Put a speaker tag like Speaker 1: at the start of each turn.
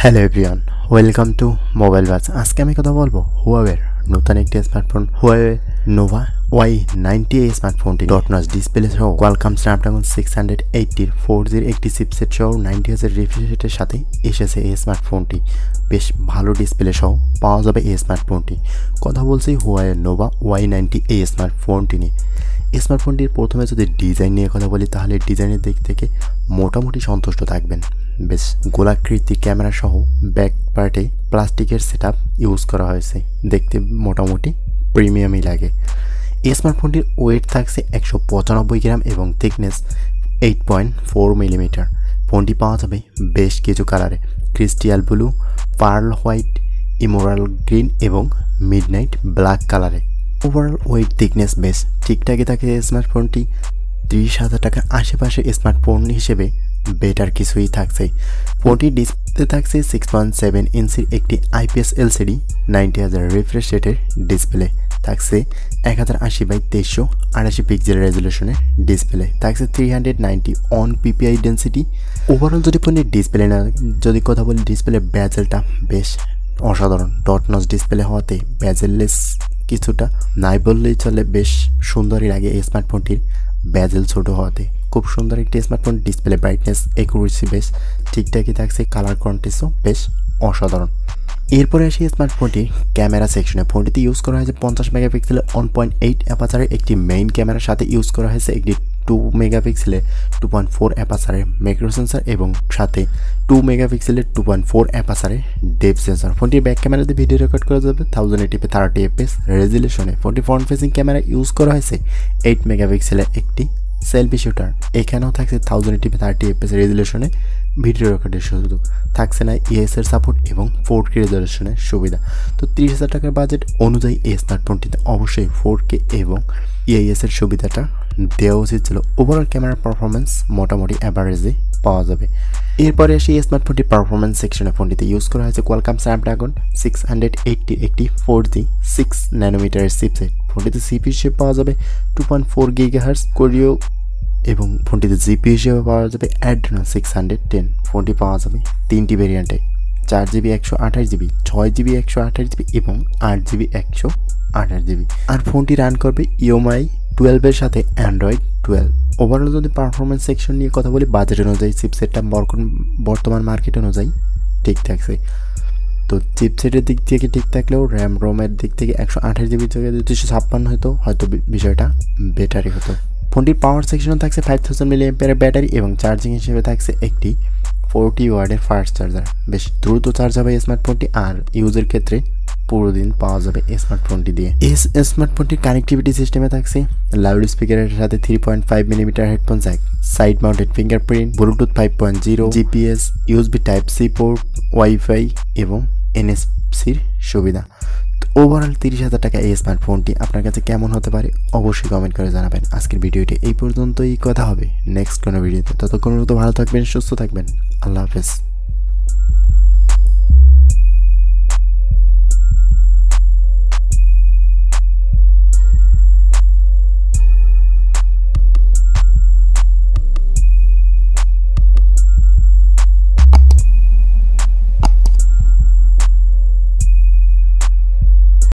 Speaker 1: Hello everyone, welcome to mobile বাজ। আজকে আমি কথা বলবো হুয়াওয়ের নতুন একটি স্মার্টফোন হুয়াওয়ে নোভা Y90 এই স্মার্টফোনটি ডট নচ ডিসপ্লে সহ কোয়ালকম স্ন্যাপড্রাগন 680 4G একটি চিপসেট সহ 90Hz রিফ্রেশ রেটের সাথে এসেছে এই স্মার্টফোনটি। বেশ ভালো ডিসপ্লে সহ পাওয়া যাবে এই স্মার্টফোনটি। কথা বলছি হুয়াওয়ে নোভা Y90 এই স্মার্টফোনটি নিয়ে। স্মার্টফোনটির প্রথমে যদি ডিজাইন নিয়ে কথা বলি তাহলে ডিজাইনের দিক থেকে মোটামুটি সন্তুষ্ট থাকবেন। বেশ গোলাকৃতি ক্যামেরা সহ ব্যাক পার্টে প্লাস্টিকের সেটআপ ইউজ করা হয়েছে, দেখতে মোটামুটি প্রিমিয়ামই লাগে। এই স্মার্টফোনটির ওয়েট থাকছে 195 গ্রাম এবং থিকনেস 8.4 মিলিমিটার। ফোনটি পাওয়া যাবে বেশ কিছু কালারে, crystal blue, pearl white, emerald green এবং মিডনাইট ব্ল্যাক কালারে। ওভারঅল ওয়েট থিকনেস বেশ ঠিকঠাকই থাকে। স্মার্টফোনটি 30,000 টাকার আশেপাশে স্মার্টফোন হিসেবে বেটার কিছুই থাকছে। ফোনটির ডিসপ্লে থাকছে 6.7 ইঞ্চির একটি IPS LCD 90Hz রিফ্রেশ রেটের ডিসপ্লে থাকছে 1080x1388 পিক্সেল রেজলিউশনের ডিসপ্লে থাকছে 390 অন PPI ডেন্সিটি। ওভারঅল যদি ফোনের ডিসপ্লে না যদি কথা বলি, ডিসপ্লে ব্যাজেলটা বেশ অসাধারণ। ডট নচ ডিসপ্লে হওয়াতে ব্যাজেললেস কিছুটা নাই বললেই চলে, বেশ সুন্দরই লাগে। এই স্মার্টফোনটির ব্যাজেল ছোট হওয়াতে খুব সুন্দর একটি স্মার্টফোন। ডিসপ্লে ব্রাইটনেস অ্যাকুরেসি বেশ ঠিকঠাকই থাকছে, কালার কন্ট্রাস্টও বেশ অসাধারণ। এরপরে আসি স্মার্টফোনটির ক্যামেরা সেকশনে। ফোনটিতে ইউজ করা হয়েছে 50 মেগাপিক্সেলের 1.8 অ্যাপারচারের একটি মেইন ক্যামেরার সাথে ইউজ করা হয়েছে একটি 2 মেগাপিক্সেলের 2.4 অ্যাপারচারের ম্যাক্রো সেন্সর এবং সাথে 2 মেগাপিক্সেলের 2.4 অ্যাপারচারের ডেপথ সেন্সর। ফোনটির ব্যাক ক্যামেরাতে ভিডিও রেকর্ড করা যাবে 1080p 30fps রেজলিউশনে। ফোনটি ফ্রন্ট ফেসিং ক্যামেরা ইউজ করা হয়েছে 8 মেগাপিক্সেলের একটি সেলফি শুটার। এখানেও থাকছে 1080p 30fps রেজলিউশনে ভিডিও রেকর্ডের সুযোগ, থাকছে না ES-এর সাপোর্ট এবং 4K রেজলিউশনের সুবিধা। তো 30,000 টাকার বাজেট অনুযায়ী এই স্মার্টফোনটিতে অবশ্যই 4K এবং EIS-এর সুবিধাটা দেওয়া উচিত ছিল। ওভারঅল ক্যামেরা পারফরমেন্স মোটামুটি অ্যাভারেজে পাওয়া যাবে। এরপরে আসি এই স্মার্টফোনটির পারফরমেন্স সেকশনে। ফোনটিতে ইউজ করা হয়েছে কোয়ালকম স্ন্যাপড্রাগন 680 একটি 4G 6 ন্যানোমিটারের চিপসেট। ফোনটিতে CPU হিসেবে পাওয়া যাবে 2.4 GHz কোরিও এবং ফোনটিতে GPU হিসেবে পাওয়া যাবে Adreno 610। ফোনটি পাওয়া যাবে 3টি ভেরিয়েন্টে, 4GB 128GB, 6GB 128GB এবং 8GB 128GB। আর ফোনটি রান করবে UMI 12 এর সাথে Android 12। ওভারঅল যদি পারফরমেন্স সেকশন নিয়ে কথা বলি, বাজেট অনুযায়ী চিপসেটটা বর্তমান মার্কেট অনুযায়ী ঠিক থাকছে। তো চিপসেটের দিক থেকে ঠিক থাকলেও র্যাম রোমের দিক থেকে 128GB থেকে 256 হয়তো বিষয়টা বেটারই হতো। ফোনটির পাওয়ার সেকশনে থাকছে 5000 mAh ব্যাটারি এবং চার্জিং হিসেবে থাকছে একটি 40 ওয়াটের ফাস্ট চার্জার। বেশ দ্রুত চার্জ হবে এই স্মার্টফোনটি, আর ইউজের ক্ষেত্রে পুরো দিন পাওয়া যাবে এই স্মার্টফোনটি দিয়ে। এই স্মার্টফোনটির কানেক্টিভিটি সিস্টেমে থাকছে লাউড স্পিকারের সাথে 3.5mm headphone Jack, side mounted fingerprint, Bluetooth 5.0, GPS, USB Type-C port, wifi এবং NFC-র সুবিধা। ওভারঅল 30,000 টাকা এই স্মার্টফোনটি আপনার কাছে কেমন হতে পারে অবশ্যই কমেন্ট করে জানাবেন। আজকের ভিডিওটি এই পর্যন্তই, কথা হবে নেক্সট কোনো ভিডিওতে। ততক্ষণ ভালো থাকবেন, সুস্থ থাকবেন। আল্লাহ হাফেজ।